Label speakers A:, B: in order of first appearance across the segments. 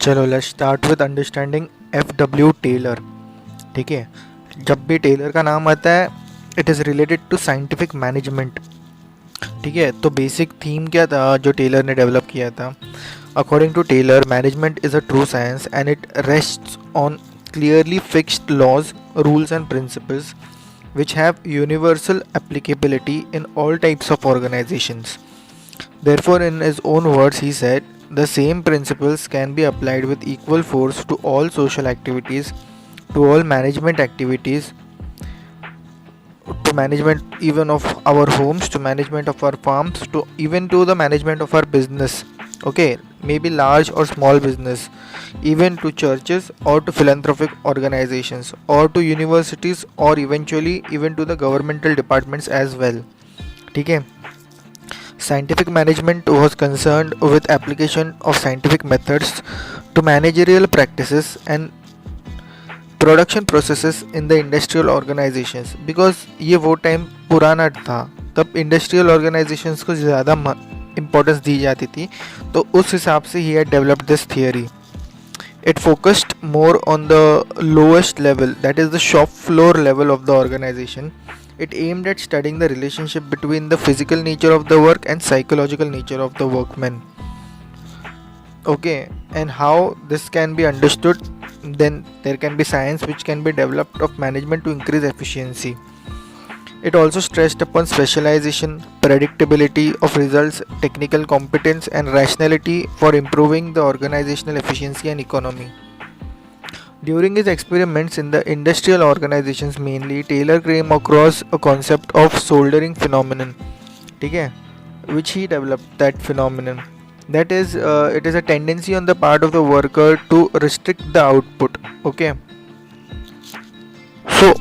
A: चलो let's start with understanding F.W. Taylor. ठीक है, जब भी टेलर का नाम आता है it is related to scientific management. ठीक है, तो बेसिक थीम क्या था जो टेलर ने डेवलप किया था? According to Taylor, management is a true science and it rests on clearly fixed laws, rules and principles which have universal applicability in all types of organizations. Therefore, in his own words, he said, the same principles can be applied with equal force to all social activities, to all management activities, to management even of our homes, to management of our farms, to even to the management of our business. Okay, maybe large or small business, even to churches or to philanthropic organizations or to universities or eventually even to the governmental departments as well. ठीक है, scientific management was concerned with application of scientific methods to managerial practices and production processes in the industrial organisations, because ये वो time पुराना था, तब industrial organisations को ज़्यादा importance दी जाती थी, तो उस हिसाब से he had developed this theory. It focused more on the lowest level, that is the shop floor level of the organization. It aimed at studying the relationship between the physical nature of the work and psychological nature of the workman. Okay, and how this can be understood, then there can be science which can be developed of management to increase efficiency. It also stressed upon specialization, predictability of results, technical competence and rationality for improving the organizational efficiency and economy. During his experiments in the industrial organizations mainly, Taylor came across a concept of soldering phenomenon, okay, which he developed that phenomenon. That is, it is a tendency on the part of the worker to restrict the output. Okay. So,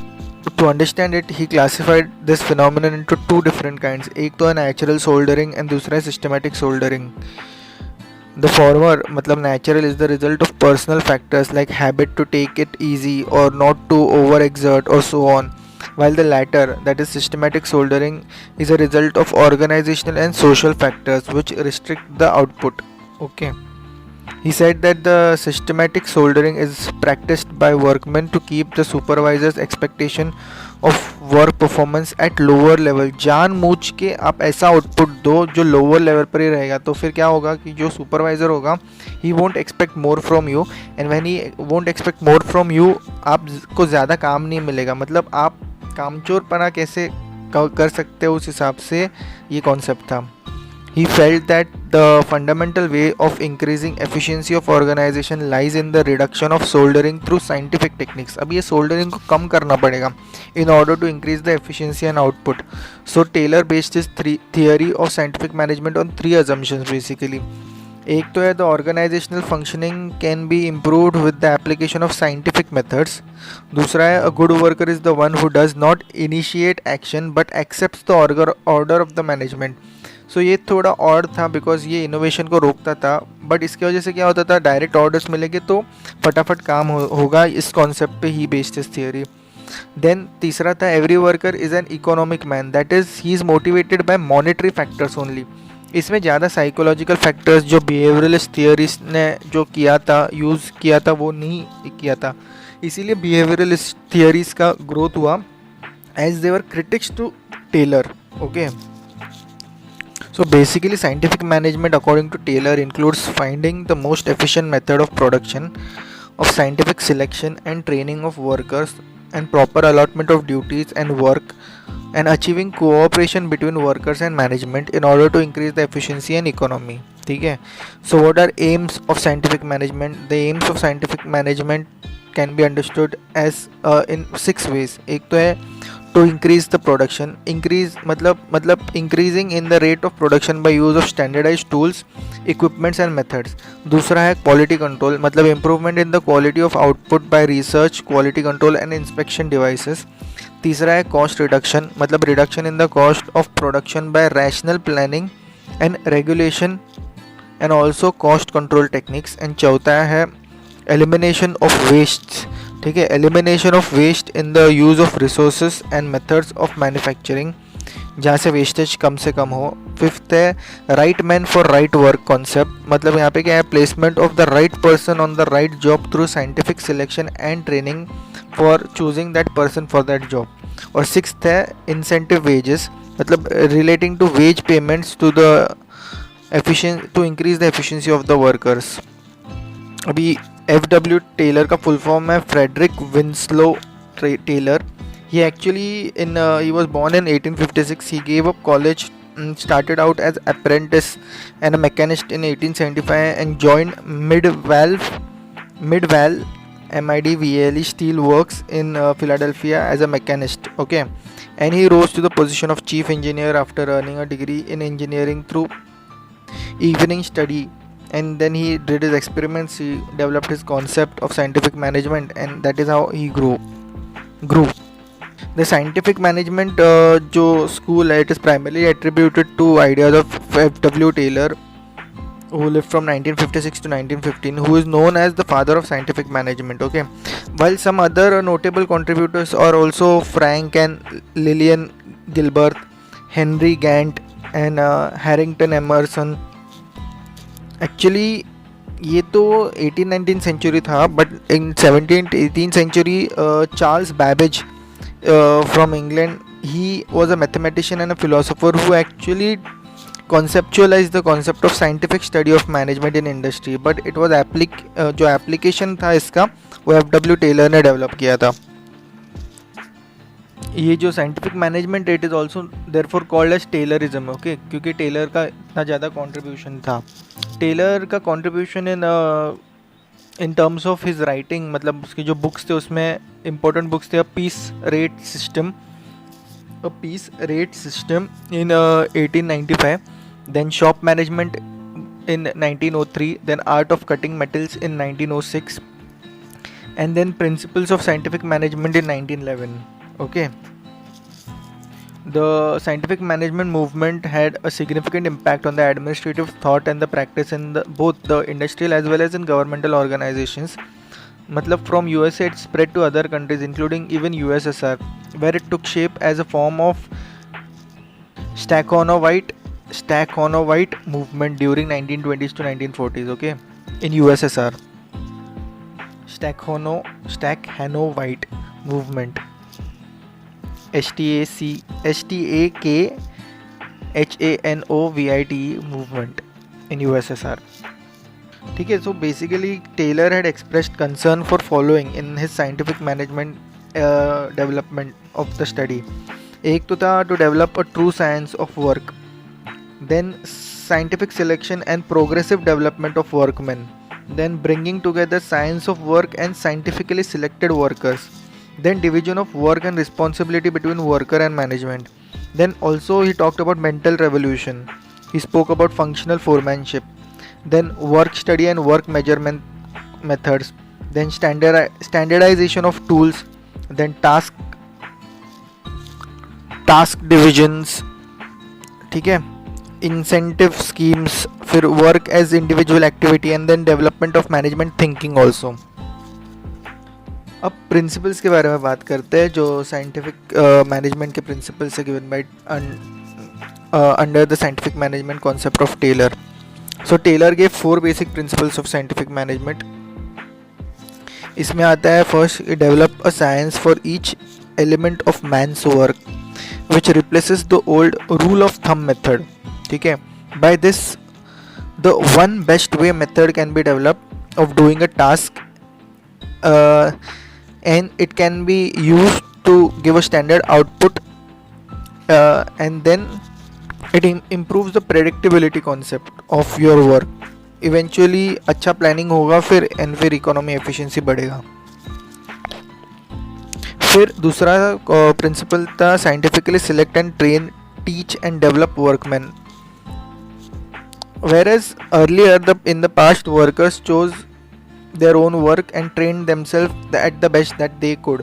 A: to understand it, he classified this phenomenon into two different kinds. एक तो है natural soldering and दूसरा है systematic soldering. The former, मतलब natural, is the result of personal factors like habit to take it easy or not to overexert or so on, while the latter, that is systematic soldering, is a result of organizational and social factors which restrict the output. Okay. He said that the systematic soldering is practiced by workmen to keep the supervisor's expectation of work performance at lower level. जानबूझ के आप ऐसा output दो जो lower level पर ही रहेगा, तो फिर क्या होगा कि जो सुपरवाइज़र होगा he won't expect more from you, and when he won't expect more from you, आपको ज़्यादा काम नहीं मिलेगा. मतलब आप कामचोरपना कैसे कर सकते हो, उस हिसाब से ये कॉन्सेप्ट था. He felt that the fundamental way of increasing efficiency of organization lies in the reduction of soldering through scientific techniques. अब ये soldering को कम करना पड़ेगा in order to increase the efficiency and output. So Taylor based his theory of scientific management on three assumptions basically. एक तो है the organizational functioning can be improved with the application of scientific methods. दूसरा है a good worker is the one who does not initiate action but accepts the order of the management. सो ये थोड़ा odd था because ये innovation को रोकता था, but इसकी वजह से क्या होता था, डायरेक्ट ऑर्डर्स मिलेंगे तो फटाफट काम होगा. इस कॉन्सेप्ट पे ही बेस्ड इस थियरी. देन तीसरा था every worker is an economic man, that is he is motivated by monetary factors only. इसमें ज़्यादा साइकोलॉजिकल फैक्टर्स जो बिहेवियरलिस्ट थियरिस्ट ने जो किया था, यूज़ किया था, वो नहीं किया था. इसीलिए बिहेवियरलिस्ट थियरीज का ग्रोथ हुआ as they were critics to Taylor. Okay. So basically scientific management according to Taylor includes finding the most efficient method of production, of scientific selection and training of workers and proper allotment of duties and work, and achieving cooperation between workers and management in order to increase the efficiency and economy. ठीक है. So what are aims of scientific management? The aims of scientific management can be understood as in 6 ways. एक तो है to increase the production. Increase मतलब increasing in the rate of production by use of standardized tools, equipments and methods. दूसरा है quality control, मतलब improvement in the quality of output by research, quality control and inspection devices. तीसरा है cost reduction, मतलब reduction in the cost of production by rational planning and regulation and also cost control techniques. and चौथा है elimination of wastes. ठीक है, elimination of waste in the use of resources and methods of manufacturing, जहाँ से wastage कम से कम हो। फिफ्थ है right man for right work concept, मतलब यहाँ पे क्या है, placement of the right person on the right job through scientific selection and training for choosing that person for that job. और सिक्स्थ है इंसेंटिव वेजेस, मतलब relating to wage payments to the to increase the efficiency of the workers. अभी FW Taylor का full form है Frederick Winslow Taylor. He actually he was born in 1856. He gave up college and started out as apprentice and a mechanist in 1875 and joined Midval MIDVALE Steel Works in Philadelphia as a mechanist. Okay, and he rose to the position of chief engineer after earning a degree in engineering through evening study. And then he did his experiments. He developed his concept of scientific management, and that is how he grew. The scientific management जो school है, it is primarily attributed to ideas of FW Taylor, who lived from 1956 to 1915, who is known as the father of scientific management. Okay, while some other notable contributors are also Frank and Lillian Gilbert, Henry Gantt and Harrington Emerson. Actually ये तो 18-19 century था, but in 17th-18th century Charles Babbage from England, he was a mathematician and a philosopher who actually conceptualized the concept of scientific study of management in industry, but it was जो application था इसका वो FW Taylor ने develop किया था। ये जो scientific management it is also therefore called as Taylorism. Okay, क्योंकि टेलर का इतना ज़्यादा कंट्रीब्यूशन था। टेलर का contribution in terms of his writing, मतलब उसकी जो बुक्स थे उसमें इंपॉर्टेंट बुक्स थे a piece rate system in 1895, then shop management in 1903, then art of cutting metals in 1906, and then principles of scientific management in 1911. Okay, the scientific management movement had a significant impact on the administrative thought and the practice in both the industrial as well as in governmental organizations. मतलब from USA it spread to other countries including even USSR, where it took shape as a form of Stakhanovite movement during 1920s to 1940s. Okay, in USSR, Stakhanovite movement, STAKHANOVITE movement in USSR. ठीक है, so basically Taylor had expressed concern for following in his scientific management development of the study. एक तो था to develop a true science of work, then scientific selection and progressive development of workmen, then bringing together science of work and scientifically selected workers, then division of work and responsibility between worker and management. Then also he talked about mental revolution. He spoke about functional foremanship, then work study and work measurement methods, then standardization of tools, then task divisions, ठीक है, incentive schemes, फिर work as individual activity, and then development of management thinking also. अब principles के बारे में बात करते हैं जो साइंटिफिक मैनेजमेंट के प्रिंसिपल्स है given by under the scientific management concept of Taylor. So Taylor gave 4 basic principles of scientific management. इसमें आता है first, develop a science for each element of man's work which replaces the old rule of thumb method. ठीक है, by this the one best way method can be develop of doing a task and it can be used to give a standard output, and then it improves the predictability concept of your work. Eventually अच्छा planning होगा फिर economy efficiency बढ़ेगा. फिर दूसरा principle था scientifically select and train, teach and develop workmen. Whereas earlier in the past workers chose their own work and trained themselves at the best that they could.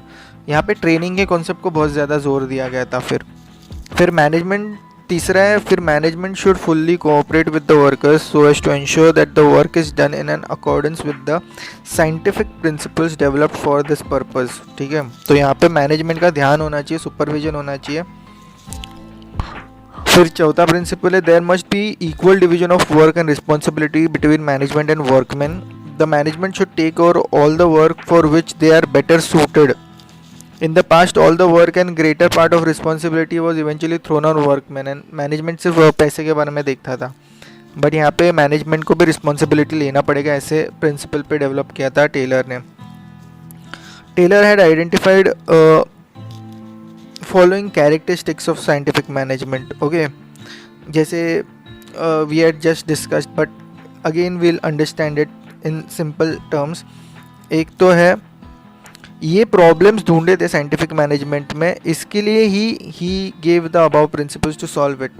A: यहाँ पे training के concept को बहुत ज़्यादा जोर दिया गया था. फिर मैनेजमेंट तीसरा है, फिर management should fully cooperate with the workers so as to ensure that the work is done in an accordance with the scientific principles developed for this purpose. ठीक है, तो यहाँ पे मैनेजमेंट का ध्यान होना चाहिए, सुपरविजन होना चाहिए फिर चौथा प्रिंसिपल है there must be equal division of work and responsibility between management and workman. The management should take over all the work for which they are better suited. In the past, all the work and greater part of responsibility was eventually thrown on workmen and management सिर्फ पैसे के बारे में देखता था. But यहाँ पे management को भी रिस्पॉन्सिबिलिटी लेना पड़ेगा, ऐसे प्रिंसिपल पे डेवलप किया था टेलर ने. Taylor had identified following characteristics of scientific management. Okay, जैसे we had just discussed but again we'll understand it in simple terms. एक तो है ये प्रॉब्लम्स ढूंढे थे साइंटिफिक मैनेजमेंट में, इसके लिए he gave the above principles to solve it.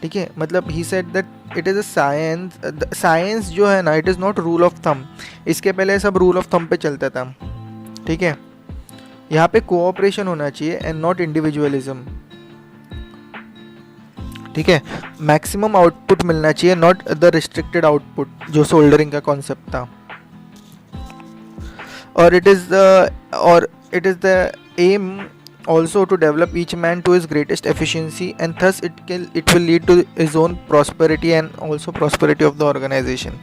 A: ठीक है, मतलब he said that it is a science. Science जो है ना, it is not rule of thumb. इसके पहले सब रूल ऑफ थंब पे चलता था. ठीक है, यहाँ पे कोऑपरेशन होना चाहिए एंड नॉट इंडिविजुअलिज्म. ठीक है, मैक्सिमम आउटपुट मिलना चाहिए, नॉट द रिस्ट्रिक्टेड आउटपुट जो सोल्डरिंग का कॉन्सेप्ट था. और it is the aim also to develop each man to his greatest efficiency and thus it will lead to his own prosperity and also prosperity of the organization.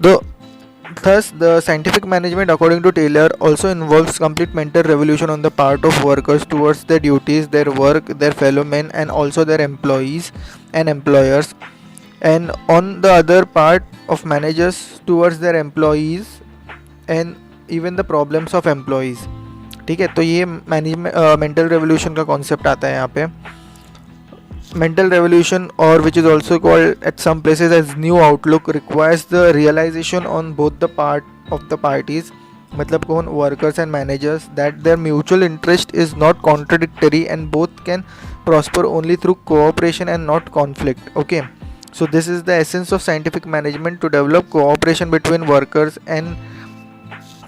A: Thus the scientific management according to Taylor also involves complete mental revolution on the part of workers towards their duties, their work, their fellow men and also their employees and employers, and on the other part of managers towards their employees and even the problems of employees. ठीक है, तो ये management mental revolution का concept आता है यहाँ पे. Mental revolution और which is also called at some places as new outlook requires the realisation on both the part of the parties. मतलब कौन, workers and managers, that their mutual interest is not contradictory and both can prosper only through cooperation and not conflict. Okay, so this is the essence of scientific management to develop cooperation between workers and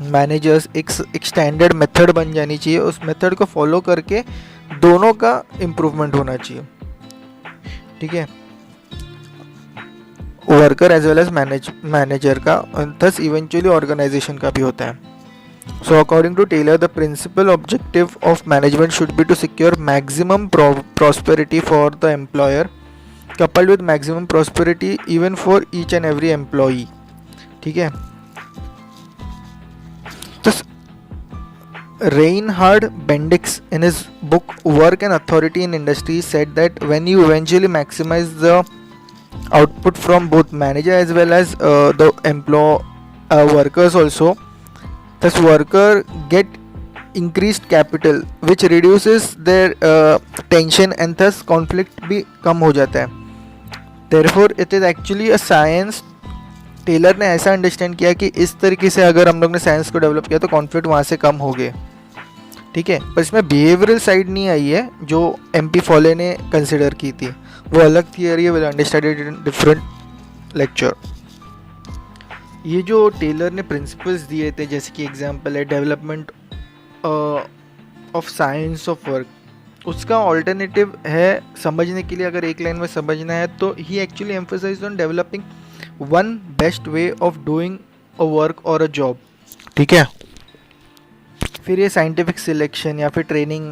A: managers. एक standard method बन जानी चाहिए, उस method को follow करके दोनों का improvement होना चाहिए. ठीक है, worker as well as manager का, थस इवेंचुअली ऑर्गेनाइजेशन का भी होता है. So according to Taylor the principle objective of management should be to secure maximum prosperity for the employer coupled with maximum prosperity even for each and every employee. ठीक है, Reinhard Bendix in his book Work and Authority in Industry said that when you eventually maximize the output from both manager as well as the workers also, thus worker get increased capital which reduces their tension and thus conflict भी कम हो जाता है. Therefore it is actually a science. Taylor ने ऐसा understand किया कि इस तरीके से अगर हम लोग ने साइंस को डेवलप किया तो कॉन्फ्लिक्ट वहाँ से कम हो गए. ठीक है, पर इसमें बिहेवियरल साइड नहीं आई है जो MP फॉले ने कंसिडर की थी, वो अलग थियरी है, will understand in different lecture. ये जो टेलर ने प्रिंसिपल्स दिए थे, जैसे कि एग्जांपल है development of science of work, उसका ऑल्टरनेटिव है समझने के लिए, अगर एक लाइन में समझना है तो he actually emphasised on developing one best way of doing a work और अ जॉब. ठीक है, फिर ये साइंटिफिक सिलेक्शन या फिर training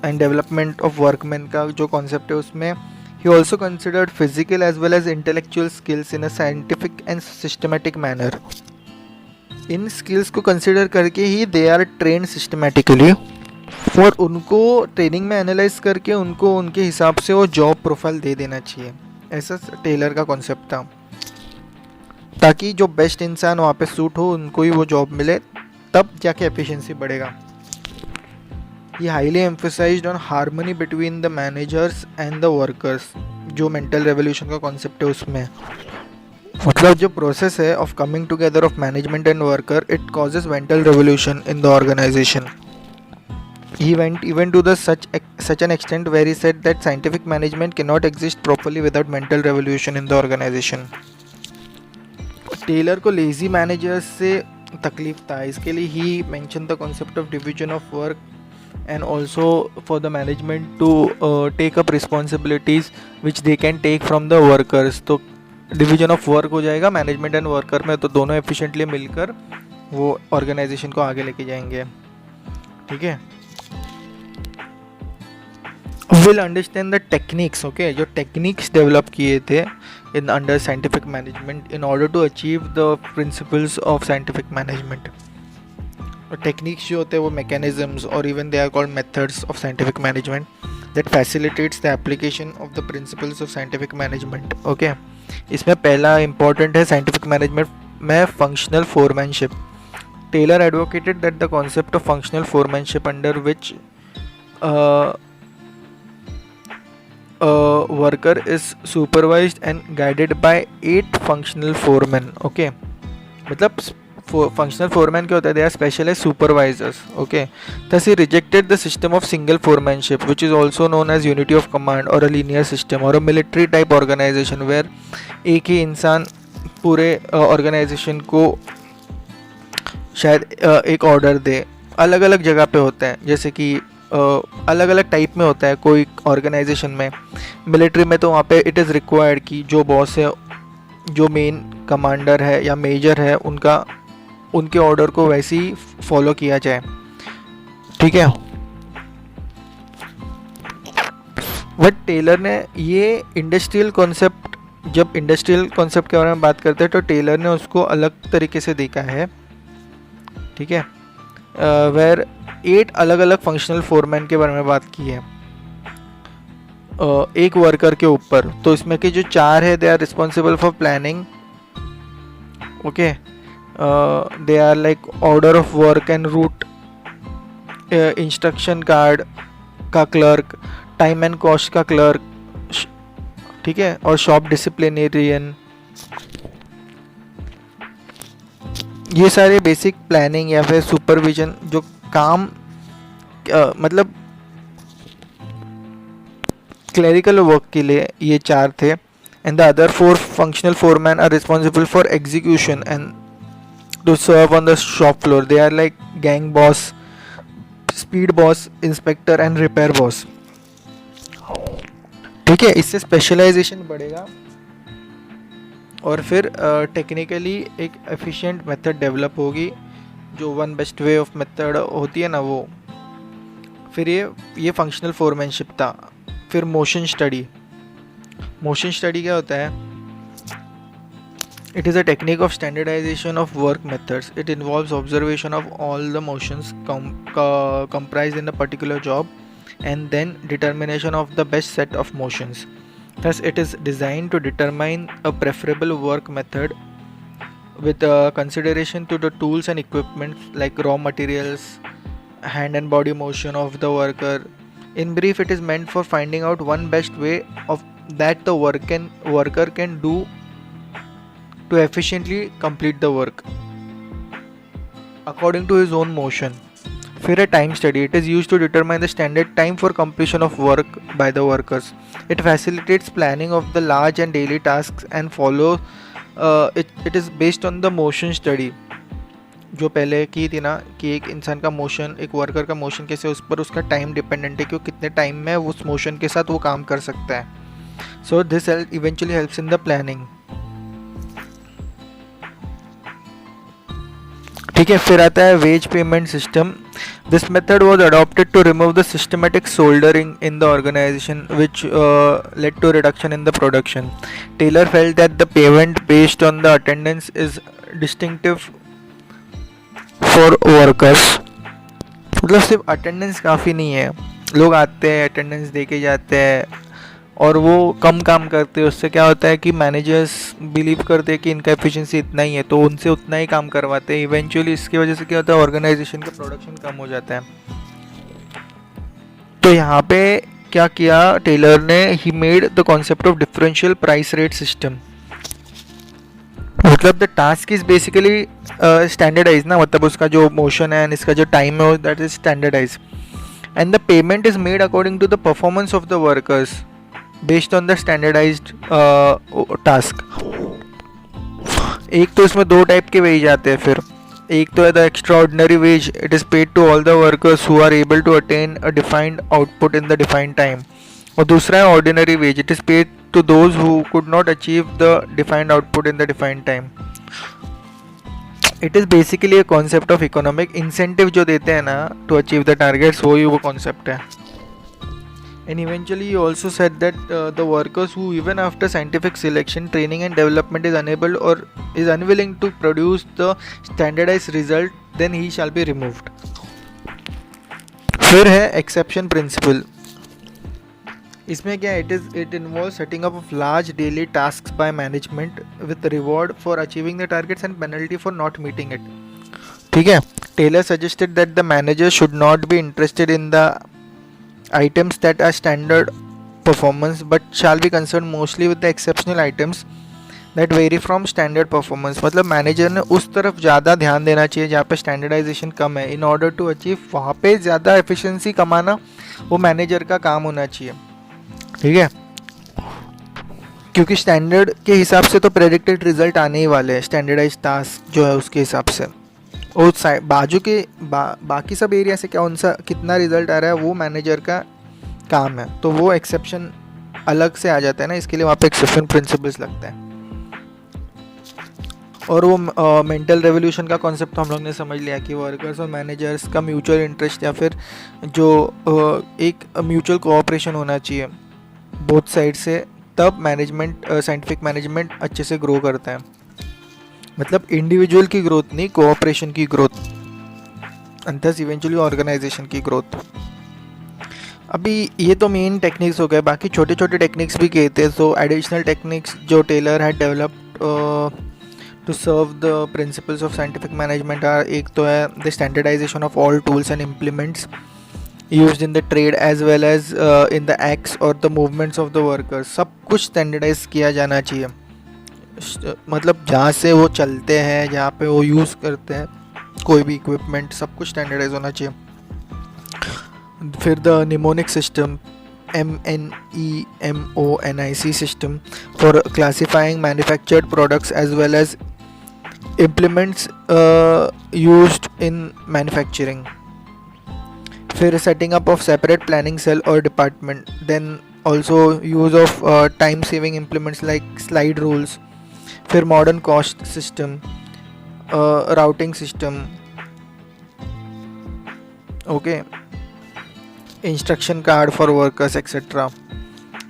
A: and development of workman का जो कॉन्सेप्ट है, उसमें ही also considered physical as well as intellectual skills in a scientific and systematic manner. इन स्किल्स को कंसिडर करके ही दे आर ट्रेंड सिस्टमेटिकली, और उनको ट्रेनिंग में एनालाइज करके उनको उनके हिसाब से वो जॉब प्रोफाइल दे देना चाहिए. ऐसा टेलर का कॉन्सेप्ट था, ताकि जो बेस्ट इंसान वहाँ पे सूट हो उनको ही वो जॉब मिले, तब जाके एफिशिएंसी बढ़ेगा. ये highly emphasised on harmony between the managers and the workers, जो मेंटल रेवोल्यूशन का कॉन्सेप्ट है उसमें. मतलब जो प्रोसेस है of coming together of management and worker, it causes mental revolution in the organisation. He went even to the such an extent where he said that scientific management cannot exist properly without mental revolution in the organization. Taylor को lazy managers से तकलीफ था, इसके लिए he mention the concept of division of work and also for the management to take up responsibilities which they can take from the workers. तो division of work हो जाएगा management and worker में, तो दोनों एफिशिएंटली मिलकर वो organisation को आगे लेके जाएंगे. ठीक है, will understand the techniques, okay, जो टेक्निक्स डेवलप किए थे in under scientific management in order to achieve the principles of scientific management. Techniques जो होते हैं वो मैकेनिज्म्स और even they are called methods of scientific management that facilitates the application of the principles of scientific management. Okay, इसमें पहला important है scientific management में functional foremanship. Taylor advocated that the concept of functional foremanship under which worker is supervised and guided by 8 functional foreman. Okay, मतलब functional foreman क्या होता है, they are specialised supervisors. Okay, thus he rejected the system of single foremanship which is also known as unity of command or a linear system or a military type organization where एक ही इंसान पूरे organisation को शायद एक order दे. अलग अलग जगह पे होता है, जैसे कि अलग अलग टाइप में होता है कोई ऑर्गेनाइजेशन में. मिलिट्री में तो वहाँ पे इट इज़ रिक्वायर्ड कि जो बॉस है, जो मेन कमांडर है या मेजर है, उनके ऑर्डर को वैसे ही फॉलो किया जाए. ठीक है, बट टेलर ने ये इंडस्ट्रियल कॉन्सेप्ट, जब इंडस्ट्रियल कॉन्सेप्ट के बारे में बात करते हैं तो टेलर ने उसको अलग तरीके से देखा है. ठीक है, वेर 8 अलग अलग फंक्शनल फोरमैन के बारे में बात की है एक वर्कर के ऊपर. तो इसमें के जो 4 है they are responsible for planning. Okay, they are like order of work and route, instruction card का क्लर्क, टाइम एंड कॉस्ट का क्लर्क. ठीक है, और शॉप डिसिप्लिनेरियन. ये सारे बेसिक प्लानिंग या फिर सुपरविजन जो काम मतलब क्लरिकल वर्क के लिए ये 4 थे. And the other 4 functional foreman are responsible for execution and to serve on the shop floor. They are like gang boss, speed boss, inspector and repair boss. ठीक है, इससे स्पेशलाइजेशन बढ़ेगा और फिर टेक्निकली एक एफिशिएंट मेथड डेवलप होगी, जो one best way of method होती है ना वो. फिर ये फंक्शनल फोरमैनशिप था. फिर मोशन स्टडी. मोशन स्टडी क्या होता है? It is a technique of standardization of work methods. It involves observation of all the motions comprised in a particular job and then determination of the best set of motions. Thus, it is designed to determine a preferable work method with consideration to the tools and equipment like raw materials, hand and body motion of the worker. In brief, it is meant for finding out one best way of that the worker can do to efficiently complete the work according to his own motion. फिर a time study. It is used to determine the standard time for completion of work by the workers. It facilitates planning of the large and daily tasks and it is based on the motion study. जो पहले की थी ना कि एक इंसान का motion, एक वर्कर का मोशन कैसे, उस पर उसका टाइम डिपेंडेंट है कि वो कितने टाइम में उस मोशन के साथ वो काम कर सकता है. So this eventually helps in the planning. ठीक है, फिर आता है wage payment system. This method was adopted to remove the systematic soldering in the organisation which led to reduction in the production. Taylor felt that the payment based on the attendance is distinctive for workers. मतलब सिर्फ attendance काफ़ी नहीं है, लोग आते हैं, attendance दे के जाते हैं और वो कम काम करते हैं. उससे क्या होता है कि मैनेजर्स बिलीव करते हैं कि इनका एफिशिएंसी इतना ही है, तो उनसे उतना ही काम करवाते हैं. इवेंचुअली इसकी वजह से क्या होता है, ऑर्गेनाइजेशन का प्रोडक्शन कम हो जाता है. तो यहाँ पे क्या किया टेलर ने, he made the concept of differential price rate system. मतलब the task is basically standardise ना, मतलब उसका जो मोशन है, इसका जो टाइम है, that is standardise. And the payment is made according to the performance of the workers based on the standardised task. एक तो इसमें 2 टाइप के वेज आते हैं. फिर एक तो है the extraordinary wage. It is paid to all the workers who are able to attain a defined output in the defined time. और दूसरा है ordinary wage. It is paid to those who could not achieve the defined output in the defined time. It is basically a concept of economic incentive जो देते हैं ना to achieve the targets, वो concept है. And eventually, he also said that the workers who, even after scientific selection, training, and development, is unable or is unwilling to produce the standardized result, then he shall be removed. फिर है exception principle. इसमें क्या it involve setting up of large daily task by management with reward for achieving the targets and penalty for not meeting it. ठीक है. Taylor suggested that the manager should not be interested in the items that are standard performance but shall be concerned mostly with the exceptional items that vary from standard performance. मतलब manager ने उस तरफ ज़्यादा ध्यान देना चाहिए जहाँ पे स्टैंडर्डाइजेशन कम है. इन ऑर्डर टू अचीव वहाँ पे ज़्यादा एफिशिएंसी कमाना वो मैनेजर का काम होना चाहिए. ठीक है. क्योंकि स्टैंडर्ड के हिसाब से तो प्रेडिक्टेड रिजल्ट आने ही वाले हैं. स्टैंडर्डाइज टास्क जो है उसके हिसाब से और बाजू के बाकी सब एरिया से क्या उनसा कितना रिजल्ट आ रहा है वो मैनेजर का काम है. तो वो एक्सेप्शन अलग से आ जाता है ना, इसके लिए वहाँ पे एक्सेप्शन प्रिंसिपल्स लगता है. और वो मेंटल रेवोल्यूशन का कॉन्सेप्ट तो हम लोग ने समझ लिया कि वर्कर्स और मैनेजर्स का म्यूचुअल इंटरेस्ट या फिर जो एक म्यूचुअल कोऑपरेशन होना चाहिए बोथ साइड से, तब मैनेजमेंट साइंटिफिक मैनेजमेंट अच्छे से ग्रो करता है. मतलब इंडिविजुअल की ग्रोथ नहीं, कोऑपरेशन की growth and thus eventually organisation की ग्रोथ. अभी ये तो मेन टेक्निक्स हो गए, बाकी छोटे छोटे टेक्निक्स भी कहते हैं. सो एडिशनल टेक्निक्स जो Taylor had developed to serve the principles of scientific management are, एक तो है the standardisation of all tools and implements used in the trade as well as in the acts और the movements of the workers. सब कुछ standardise किया जाना चाहिए. मतलब जहाँ से वो चलते हैं, जहाँ पे वो यूज़ करते हैं कोई भी इक्विपमेंट, सब कुछ स्टैंडर्डाइज होना चाहिए. फिर the mnemonic system MNEMONIC system for classifying manufactured products as well as implements used in manufacturing. फिर setting up of separate planning cell और department. Then also use of time saving implements like slide rules. फिर modern cost system, routing system, okay, instruction card for workers etcetera.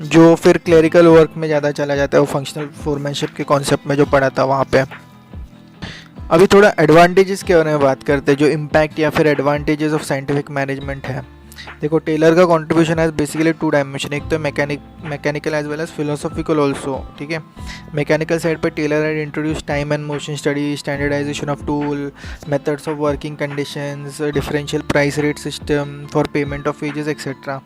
A: जो फिर clerical work में ज़्यादा चला जाता है, वो फंक्शनल फोरमैनशिप के कॉन्सेप्ट में जो पढ़ा था वहाँ पे. अभी थोड़ा एडवांटेजेस के बारे में बात करते हैं, जो इम्पैक्ट या फिर एडवांटेजेस ऑफ साइंटिफिक मैनेजमेंट है. देखो, टेलर का कंट्रीब्यूशन है बेसिकली 2 डायमेंशन. एक तो mechanical as well as philosophical also. ठीक है. मैकेनिकल साइड पे Taylor had introduce time and motion study, standardisation of tool, methods of working conditions, differential price rate system for payment of wages etcetera.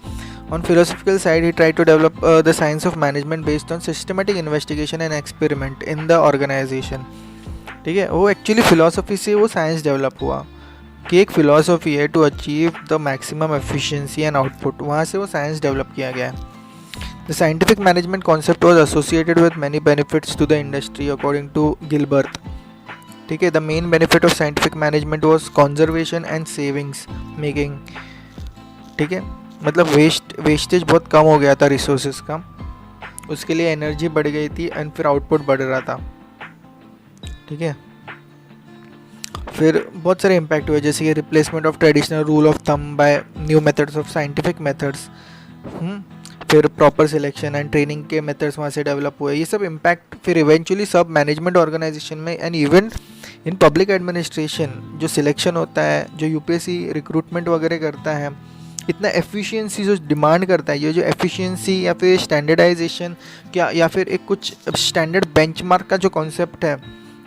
A: On philosophical side, he tried to develop the science of management based on systematic investigation and experiment in the organization. ठीक है. वो actually philosophy से वो science develop हुआ कि एक philosophy है to achieve the maximum efficiency and output. वहाँ से वो साइंस डेवलप किया गया है. The scientific management concept was associated with many benefits to the industry according to Gilbert. ठीक है. The main benefit of scientific management was conservation and savings making. ठीक है. मतलब वेस्टेज बहुत कम हो गया था रिसोर्सेज का, उसके लिए एनर्जी बढ़ गई थी एंड फिर आउटपुट बढ़ रहा था. ठीक है. फिर बहुत सारे इम्पैक्ट हुए, जैसे कि replacement of traditional rule of thumb by new methods of scientific methods. फिर प्रॉपर सिलेक्शन एंड ट्रेनिंग के मेथड्स वहाँ से डेवलप हुए. ये सब इम्पैक्ट फिर इवेंचुअली सब मैनेजमेंट ऑर्गेनाइजेशन में and even in public administration जो सिलेक्शन होता है, जो यूपीएससी रिक्रूटमेंट वगैरह करता है, इतना एफिशिएंसी जो डिमांड करता है, ये जो एफिशिएंसी या फिर स्टैंडर्डाइजेशन क्या या फिर एक कुछ स्टैंडर्ड बेंचमार्क का जो कॉन्सेप्ट है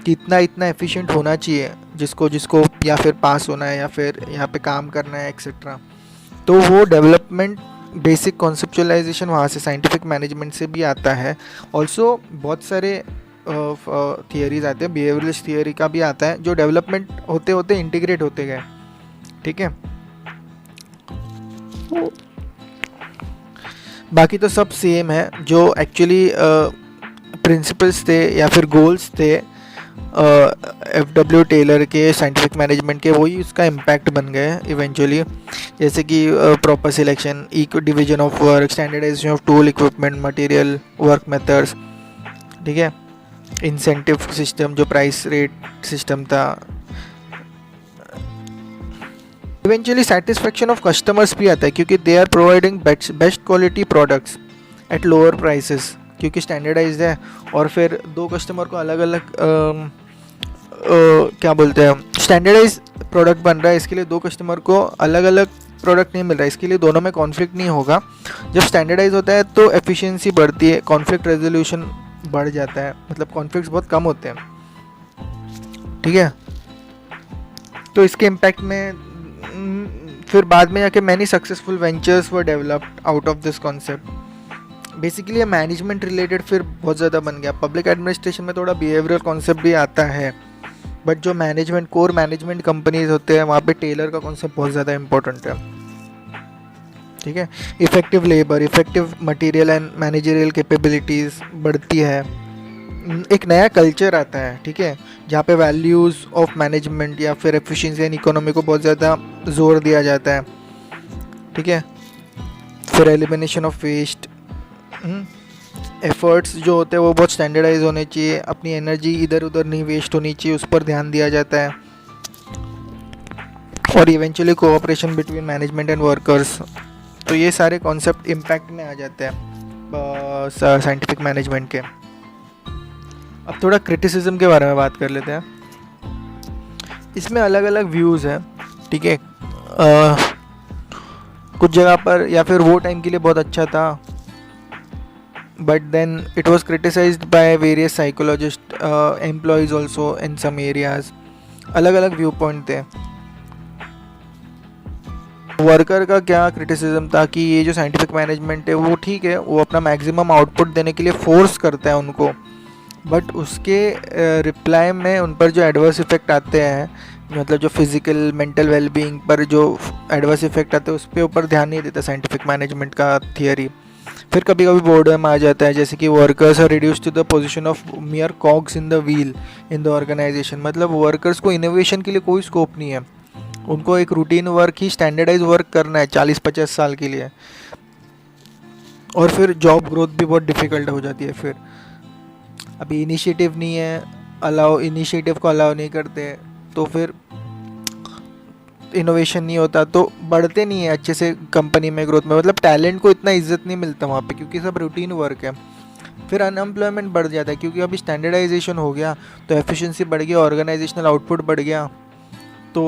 A: कि इतना एफिशिएंट होना चाहिए जिसको या फिर पास होना है या फिर यहाँ पे काम करना है एक्सेट्रा. तो वो डेवलपमेंट बेसिक कॉन्सेप्चुअलाइजेशन वहाँ से साइंटिफिक मैनेजमेंट से भी आता है. ऑल्सो बहुत सारे थियरीज आते हैं, बिहेवियरलिस्ट थियरी का भी आता है, जो डेवलपमेंट होते होते इंटीग्रेट होते गए. ठीक है. बाकी तो सब सेम है. जो एक्चुअली प्रिंसिपल्स थे या फिर गोल्स थे FW टेलर के साइंटिफिक मैनेजमेंट के, वही उसका इम्पैक्ट बन गए इवेंचुअली. जैसे कि proper selection, equal division of work, standardisation of tool, equipment, material, work methods. ठीक है. इंसेंटिव सिस्टम जो प्राइस रेट सिस्टम था. इवेंचुअली सेटिस्फेक्शन ऑफ कस्टमर्स भी आता है क्योंकि they are providing best quality products at lower prices, क्योंकि standardised है। और फिर दो कस्टमर को अलग अलग क्या बोलते हैं, स्टैंडर्डाइज प्रोडक्ट बन रहा है, इसके लिए दो कस्टमर को अलग अलग प्रोडक्ट नहीं मिल रहा है, इसके लिए दोनों में कॉन्फ्लिक्ट नहीं होगा। जब स्टैंडर्डाइज होता है तो एफिशिएंसी बढ़ती है, कॉन्फ्लिक्ट रेजोल्यूशन बढ़ जाता है, मतलब कॉन्फ्लिक्ट्स बहुत कम होते हैं, ठीक है। तो इसके इम्पैक्ट में फिर बाद में जाके many successful ventures were developed out of this concept. Basically ये मैनेजमेंट रिलेटेड फिर बहुत ज़्यादा बन गया। पब्लिक एडमिनिस्ट्रेशन में थोड़ा बिहेवियरल कॉन्सेप्ट भी आता है, बट जो मैनेजमेंट कोर मैनेजमेंट कंपनीज होते हैं वहाँ पे टेलर का कॉन्सेप्ट बहुत ज़्यादा इंपॉर्टेंट है, ठीक है। Effective labour, effective material and managerial capabilities बढ़ती है, एक नया कल्चर आता है, ठीक है, जहाँ पे वैल्यूज़ ऑफ मैनेजमेंट या फिर एफिशिएंसी एंड इकोनॉमी को बहुत ज़्यादा जोर दिया जाता है, ठीक है। फिर एलिमिनेशन ऑफ वेस्ट, एफर्ट्स जो होते हैं वो बहुत स्टैंडर्डाइज होने चाहिए, अपनी एनर्जी इधर उधर नहीं वेस्ट होनी चाहिए, उस पर ध्यान दिया जाता है। और eventually cooperation between management and workers, तो ये सारे कॉन्सेप्ट इम्पैक्ट में आ जाते हैं साइंटिफिक मैनेजमेंट के। अब थोड़ा क्रिटिसिज्म के बारे में बात कर लेते हैं। इसमें अलग अलग व्यूज़ हैं, ठीक है। कुछ जगह पर या फिर वो टाइम के लिए बहुत अच्छा था, but then it was criticised by various psychologist, employees also in some areas. अलग अलग व्यू पॉइंट थे। वर्कर का क्या क्रिटिसिज्म था कि ये जो साइंटिफिक मैनेजमेंट है वो ठीक है, वो अपना मैक्सिमम आउटपुट देने के लिए फोर्स करता है उनको, बट उसके रिप्लाई में उन पर जो एडवर्स इफेक्ट आते हैं, मतलब जो फिजिकल मेंटल वेलबींग पर जो एडवर्स इफेक्ट आते हैं उस पर ऊपर ध्यान नहीं देता साइंटिफिक मैनेजमेंट का थियरी। फिर कभी कभी बोर्डम आ जाता है, जैसे कि workers are reduce to the position of mere cogs in the wheel in the organisation. मतलब वर्कर्स को इनोवेशन के लिए कोई स्कोप नहीं है, उनको एक रूटीन वर्क ही स्टैंडर्डाइज वर्क करना है 40-50 साल के लिए। और फिर जॉब ग्रोथ भी बहुत डिफ़िकल्ट हो जाती है। फिर अभी इनिशिएटिव नहीं है, इनिशिएटिव को अलाउ नहीं करते, तो फिर इनोवेशन नहीं होता, तो बढ़ते नहीं है अच्छे से कंपनी में ग्रोथ में। मतलब टैलेंट को इतना इज्जत नहीं मिलता वहाँ पे, क्योंकि सब रूटीन वर्क है। फिर अनएम्प्लॉयमेंट बढ़ जाता है, क्योंकि अभी स्टैंडर्डाइजेशन हो गया तो एफिशिएंसी बढ़ गया, ऑर्गेनाइजेशनल आउटपुट बढ़ गया, तो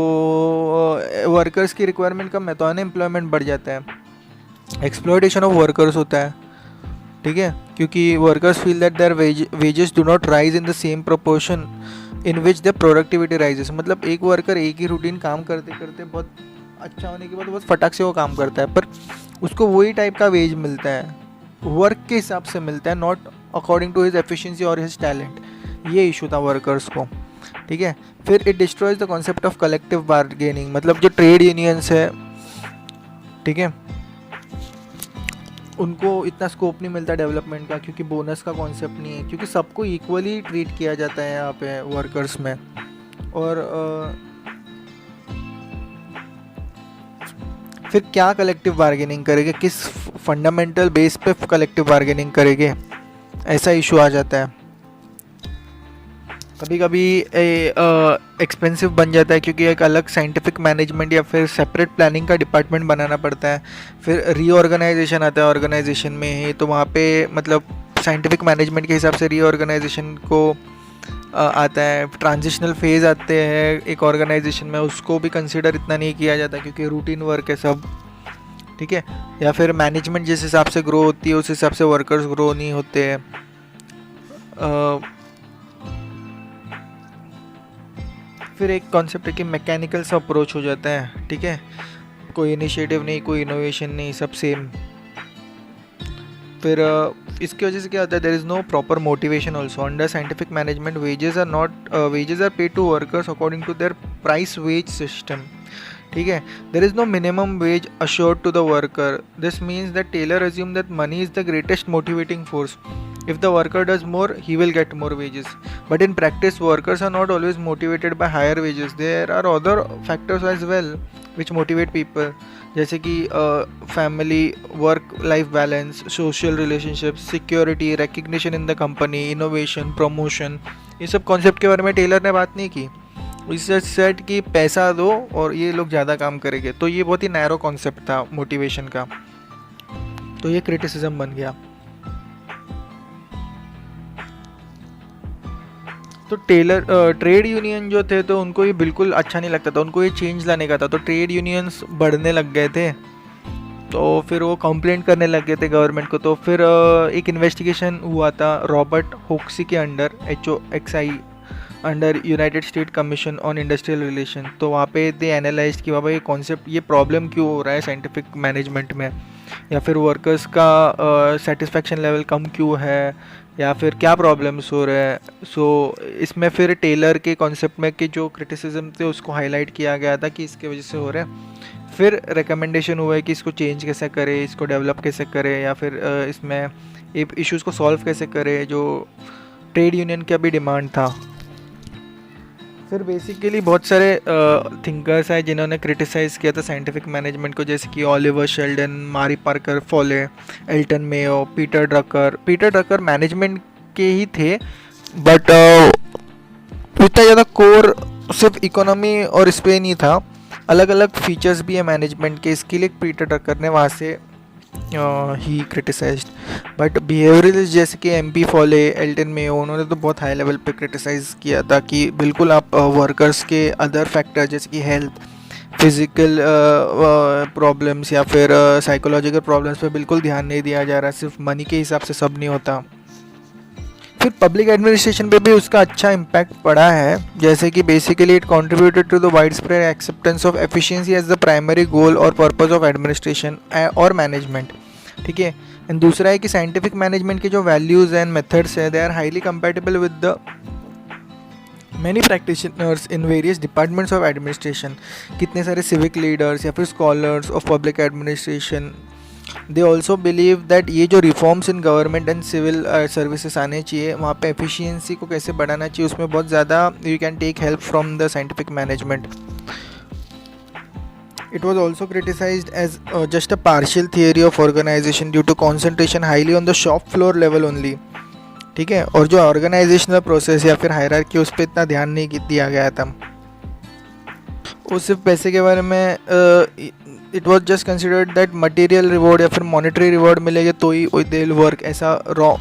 A: वर्कर्स की रिक्वायरमेंट कम है, तो अनएम्प्लॉयमेंट बढ़ जाता है। एक्सप्लॉयटेशन ऑफ वर्कर्स होता है, ठीक है, क्योंकि workers feel that their wages do not rise in the same proportion in which the productivity rises. मतलब एक वर्कर एक ही रूटीन काम करते करते बहुत अच्छा होने के बाद बहुत फटाक से वो काम करता है, पर उसको वही टाइप का वेज मिलता है, वर्क के हिसाब से मिलता है, not according to his efficiency और हिज टैलेंट। ये इशू था वर्कर्स को, ठीक है। फिर it destroys the concept of collective bargaining. मतलब जो ट्रेड यूनियंस है, ठीक है, उनको इतना स्कोप नहीं मिलता डेवलपमेंट का, क्योंकि बोनस का कॉन्सेप्ट नहीं है, क्योंकि सबको इक्वली ट्रीट किया जाता है यहाँ पे वर्कर्स में। और फिर क्या कलेक्टिव बार्गेनिंग करेंगे, किस फंडामेंटल बेस पे कलेक्टिव बार्गेनिंग करेंगे, ऐसा इशू आ जाता है। कभी कभी एक्सपेंसिव बन जाता है, क्योंकि एक अलग साइंटिफिक मैनेजमेंट या फिर सेपरेट प्लानिंग का डिपार्टमेंट बनाना पड़ता है। फिर रीऑर्गेनाइजेशन आता है ऑर्गेनाइजेशन में ही, तो वहाँ पे मतलब साइंटिफिक मैनेजमेंट के हिसाब से रीऑर्गेनाइजेशन को आता है। ट्रांजिशनल फेज़ आते हैं एक ऑर्गेनाइजेशन में, उसको भी कंसिडर इतना नहीं किया जाता, क्योंकि रूटीन वर्क है सब, ठीक है। या फिर मैनेजमेंट जिस हिसाब से ग्रो होती है उस हिसाब से वर्कर्स ग्रो नहीं होते हैं। फिर एक कॉन्सेप्ट है कि मैकेनिकल सा अप्रोच हो जाता है, ठीक है, कोई इनिशिएटिव नहीं, कोई इनोवेशन नहीं, सब सेम। फिर इसकी वजह से क्या होता है, there is no proper motivation also. Under scientific management wages are paid to workers according to their price wage system, ठीक है। There is no minimum wage assured to the worker. This means that Taylor assume that money is the greatest motivating force. If the worker does more, he will get more wages. But in practice, workers are not always motivated by higher wages. There are other factors as well which motivate people, जैसे कि family, work-life balance, social relationships, security, recognition in the company, innovation, promotion. ये सब concept के बारे में Taylor ने बात नहीं की, इससे सेट कि पैसा दो और ये लोग ज़्यादा काम करेंगे। तो ये बहुत ही नैरो कॉन्सेप्ट था मोटिवेशन का, तो ये क्रिटिसिज्म बन गया। तो ट्रेड यूनियन जो थे तो उनको ये बिल्कुल अच्छा नहीं लगता था, उनको ये चेंज लाने का था। तो ट्रेड यूनियंस बढ़ने लग गए थे, तो फिर वो कंप्लेंट करने लग गए थे गवर्नमेंट को। तो फिर एक इन्वेस्टिगेशन हुआ था रॉबर्ट होक्सी के under, HOXI under United state commission on industrial relation. तो वहाँ पे दे एनालाइज कि बाबा ये कॉन्सेप्ट, ये प्रॉब्लम क्यों हो रहा है साइंटिफिक मैनेजमेंट में, या फिर वर्कर्स का सेटिस्फेक्शन लेवल कम क्यों है, या फिर क्या प्रॉब्लम्स हो रहे हैं। सो इसमें फिर टेलर के कॉन्सेप्ट में कि जो क्रिटिसिज्म थे उसको हाईलाइट किया गया था कि इसके वजह से हो रहे हैं। फिर रिकमेंडेशन हुआ है कि इसको चेंज कैसे करे, इसको डेवलप कैसे करे, या फिर इसमें इश्यूज़ को सॉल्व कैसे करे, जो ट्रेड यूनियन का भी डिमांड था। फिर बेसिकली बहुत सारे थिंकर्स हैं जिन्होंने क्रिटिसाइज़ किया था साइंटिफिक मैनेजमेंट को, जैसे कि Oliver Sheldon, Mary Parker Follett, Elton Mayo, Peter Drucker management के ही थे, बट इतना ज़्यादा कोर सिर्फ इकोनॉमी और इस पे नहीं था, अलग अलग फीचर्स भी है मैनेजमेंट के। इसके लिए पीटर ड्रकर ने वहाँ से ही क्रिटिसाइज्ड। बट बिहेवियरलिस्ट जैसे कि MP फॉले, एल्टन मेयो, उन्होंने तो बहुत हाई लेवल पे क्रिटिसाइज़ किया था कि बिल्कुल आप वर्कर्स के अदर फैक्टर जैसे कि हेल्थ, फिज़िकल प्रॉब्लम्स या फिर साइकोलॉजिकल प्रॉब्लम्स पे बिल्कुल ध्यान नहीं दिया जा रहा, सिर्फ मनी के हिसाब से सब नहीं होता। फिर पब्लिक एडमिनिस्ट्रेशन पे भी उसका अच्छा इम्पैक्ट पड़ा है, जैसे कि basically it contributed to the widespread acceptance of efficiency as the primary goal और पर्पस ऑफ एडमिनिस्ट्रेशन और मैनेजमेंट। ठीक है। एंड दूसरा है कि साइंटिफिक मैनेजमेंट के जो वैल्यूज़ एंड मेथड्स है, they are highly compatible with the many practitioners in various departments of administration. कितने सारे सिविक लीडर्स या फिर scholars of public administration, they also believe that ये जो reforms in government and civil services आने चाहिए, वहाँ पे एफिशिएंसी को कैसे बढ़ाना चाहिए, उसमें बहुत ज़्यादा you can take help from the scientific management. It was also criticised as just a partial theory of organisation due to concentration highly on the shop floor level only. ठीक है। और जो ऑर्गेनाइजेशनल प्रोसेस या फिर hierarchy, उस पर इतना ध्यान नहीं दिया गया था। वो सिर्फ पैसे के बारे में it was just considered that material reward या फिर मॉनेटरी रिवॉर्ड मिलेगा तो ही दे विल वर्क, ऐसा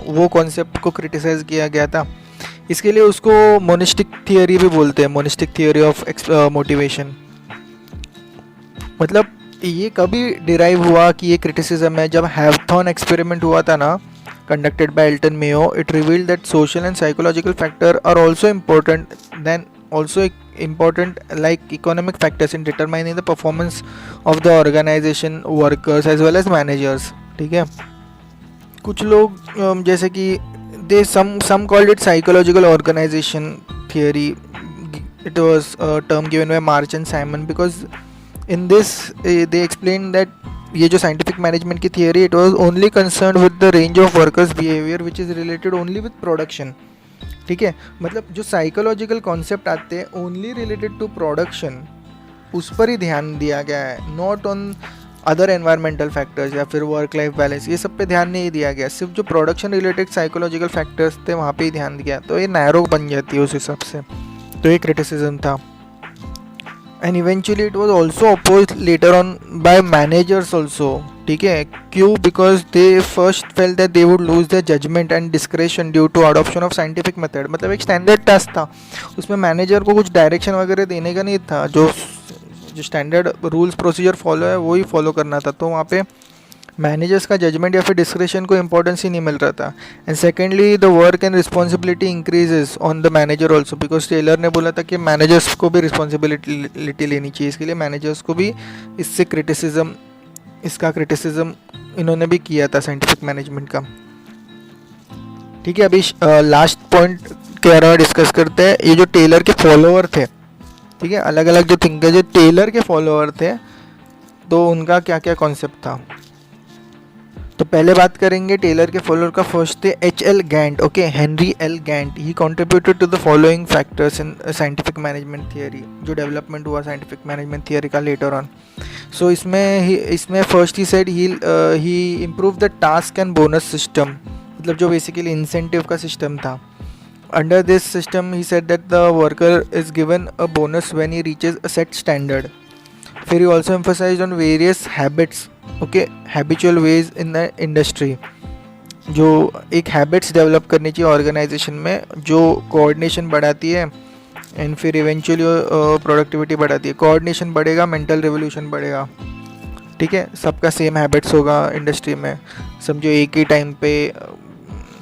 A: वो कॉन्सेप्ट को क्रिटिसाइज किया गया था। इसके लिए उसको मोनिस्टिक थियरी भी बोलते हैं, मोनिस्टिक थियरी ऑफ मोटिवेशन। मतलब ये कभी डिराइव हुआ कि ये क्रिटिसिज्म है, जब हैवथॉन एक्सपेरिमेंट हुआ था ना, conducted by Elton Mayo, it revealed that social and psychological factors are also important like economic factors in determining the performance of the organization, workers as well as managers. ठीक है। कुछ लोग जैसे कि some called it psychological organization theory. It was a term given by March and Simon because in this they explained that ये जो scientific management की theory, it was only concern with the range of workers behaviour which is related only with production. ठीक है। मतलब जो psychological concept आते हैं only related to production, उस पर ही ध्यान दिया गया है, not on other environmental factors या फिर वर्क लाइफ बैलेंस, ये सब पे ध्यान नहीं दिया गया। सिर्फ जो प्रोडक्शन रिलेटेड साइकोलॉजिकल फैक्टर्स थे वहाँ पे ही ध्यान दिया, तो ये नैरो बन जाती है उस हिसाब से। तो ये क्रिटिसिज्म था। And eventually it was also opposed later on by managers also. ठीक है। क्यों? Because they first felt that they would lose their judgment and discretion due to adoption of scientific method. मतलब एक स्टैंडर्ड टास्क था, उसमें manager को कुछ direction वगैरह देने का नहीं था, जो स्टैंडर्ड रूल्स प्रोसीजर फॉलो है वही फॉलो करना था। तो वहाँ पे मैनेजर्स का जजमेंट या फिर डिस्क्रिप्शन को इंपॉर्टेंस ही नहीं मिल रहा था। And secondly the work and responsibility increases on the manager also, because Taylor ने बोला था कि मैनेजर्स को भी रिस्पॉन्सिबिलिटी लेनी चाहिए, इसके लिए मैनेजर्स को भी इसका क्रिटिसिज्म इन्होंने भी किया था साइंटिफिक मैनेजमेंट का। ठीक है। अभी लास्ट पॉइंट के बारे में डिस्कस करते हैं, ये जो टेलर के फॉलोअर थे। ठीक है। अलग अलग जो थिंकर जो टेलर के फॉलोअर थे, तो उनका क्या क्या कॉन्सेप्ट था। तो पहले बात करेंगे टेलर के फॉलोअर का। फर्स्ट थे H.L. Gantt. Okay, Henry L Gantt. He contributed to the following factors in scientific management theory, जो डेवलपमेंट हुआ साइंटिफिक मैनेजमेंट थियरी का लेटर ऑन। सो इसमें first he said he improve the task and bonus system, मतलब जो basically incentive का system था। Under this system, he said that the worker is given a bonus when he reaches a set standard. फिर he also emphasized on various habits, okay, habitual ways in the industry. जो एक habits develop करनी चाहिए organisation में, जो coordination बढ़ाती है and फिर इवेंचुअली प्रोडक्टिविटी बढ़ाती है. कोऑर्डिनेशन बढ़ेगा, मेंटल रिवोल्यूशन बढ़ेगा. ठीक है, सबका सेम हैबिट्स होगा इंडस्ट्री में. समझो एक ही टाइम पे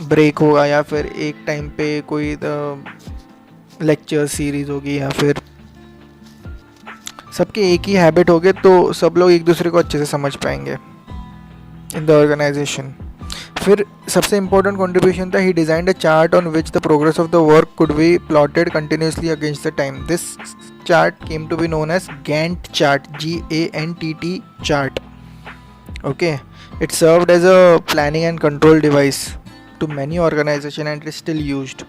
A: ब्रेक होगा, या फिर एक टाइम पे कोई लेक्चर सीरीज होगी, या फिर सबके एक ही हैबिट हो गए तो सब लोग एक दूसरे को अच्छे से समझ पाएंगे इन द ऑर्गेनाइजेशन. फिर सबसे इम्पोर्टेंट कंट्रीब्यूशन था, he designed a chart on which the progress of the work could be plotted continuously against the time. This chart came to be known as Gantt chart, GANTT chart. Okay, it served as a planning and control device to many organisation and it still used.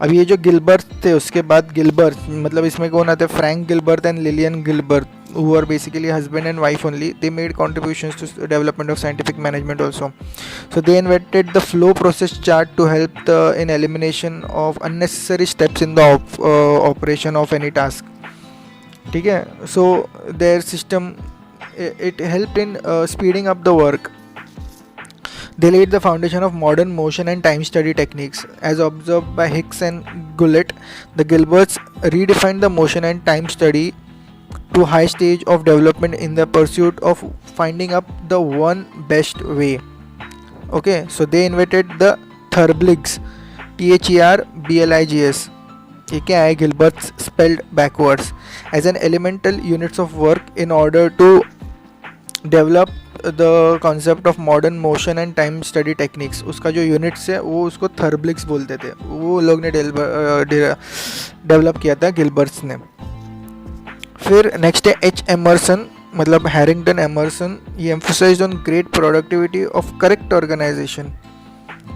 A: अब ये जो Gilbert थे, उसके बाद Gilbert, मतलब इसमें कौन आते हैं, Frank Gilbert and Lillian Gilbert, who are basically husband and wife only. They made contributions to development of scientific management also. So they invented the flow process chart to help in elimination of unnecessary steps in the operation of any task. ठीक है, so their system, it helped in speeding up the work. They laid the foundation of modern motion and time study techniques. As observed by Hicks and Gullett, the Gilberts redefined the motion and time study to high stage of development in the pursuit of finding up the one best way. Okay, so they invented the Therbligs, THERBLIGS. ये क्या है, Gilberts spelled backwards, as an elemental units of work in order to develop the concept of modern motion and time study techniques. उसका जो units है वो उसको Therbligs बोलते थे, वो लोग ने डेवलप किया था गिलबर्ट्स ने. फिर नेक्स्ट है H. Emerson, मतलब हैरिंगटन एमरसन. ये emphasized on great productivity of correct organization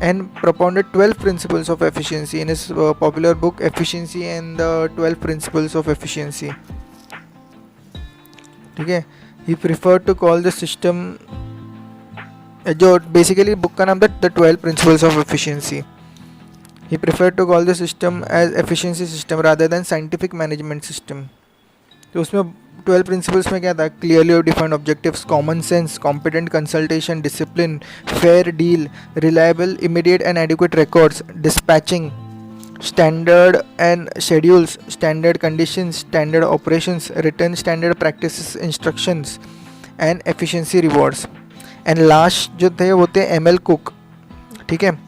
A: and propounded 12 principles of efficiency in his popular book Efficiency and the 12 Principles of Efficiency. ठीक है, he preferred to call the system, जो basically book का नाम था The 12 Principles of Efficiency. He preferred to call the system as efficiency system rather than scientific management system. तो उसमें 12 principles में क्या था, clearly defined objectives, common sense, competent consultation, discipline, fair deal, reliable immediate and adequate records, dispatching, standard and schedules, standard conditions, standard operations, return standard practices, instructions and efficiency rewards. And last जो थे वो थे ML cook. ठीक है,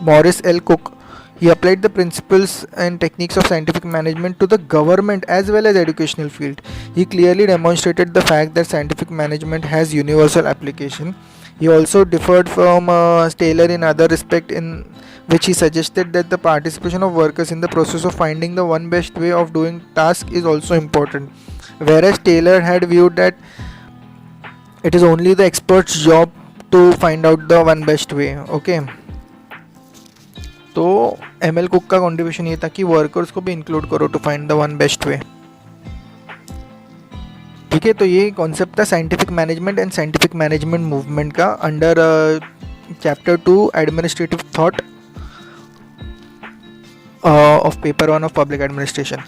A: Morris L. Cook. He applied the principles and techniques of scientific management to the government as well as educational field. He clearly demonstrated the fact that scientific management has universal application. He also differed from Taylor in other respect, in which he suggested that the participation of workers in the process of finding the one best way of doing task is also important, whereas Taylor had viewed that it is only the expert's job to find out the one best way. Okay, तो ML Cooke का contribution ये था कि workers को भी include करो to find the one best way. ठीक है, तो ये कॉन्सेप्ट था scientific management and scientific management movement का under chapter 2 administrative thought of paper 1 of public administration.